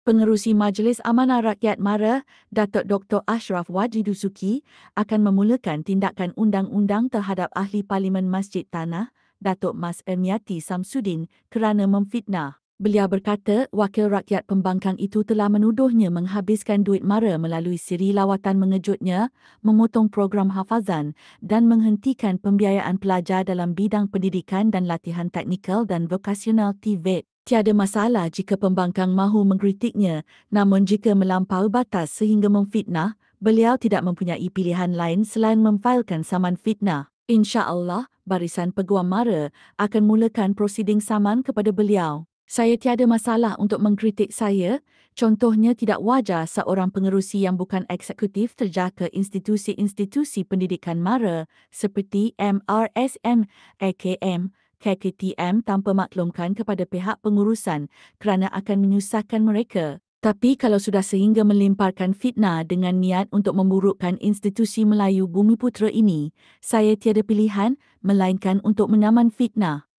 Pengerusi Majlis Amanah Rakyat MARA, Datuk Dr. Ashraf Wajdi Dusuki, akan memulakan tindakan undang-undang terhadap Ahli Parlimen Masjid Tanah, Datuk Mas Ermiati Samsudin kerana memfitnah. Beliau berkata wakil rakyat pembangkang itu telah menuduhnya menghabiskan duit MARA melalui siri lawatan mengejutnya, memotong program hafazan dan menghentikan pembiayaan pelajar dalam bidang pendidikan dan latihan teknikal dan vokasional TVET. Tiada masalah jika pembangkang mahu mengkritiknya, namun jika melampaui batas sehingga memfitnah, beliau tidak mempunyai pilihan lain selain memfailkan saman fitnah. InsyaAllah, Barisan Peguam MARA akan mulakan prosiding saman kepada beliau. Saya tiada masalah untuk mengkritik saya, contohnya tidak wajar seorang pengerusi yang bukan eksekutif terjah ke institusi-institusi pendidikan MARA seperti MRSM, AKM, KKTM tanpa maklumkan kepada pihak pengurusan kerana akan menyusahkan mereka. Tapi kalau sudah sehingga melemparkan fitnah dengan niat untuk memburukkan institusi Melayu Bumiputera ini, saya tiada pilihan melainkan untuk menaman fitnah.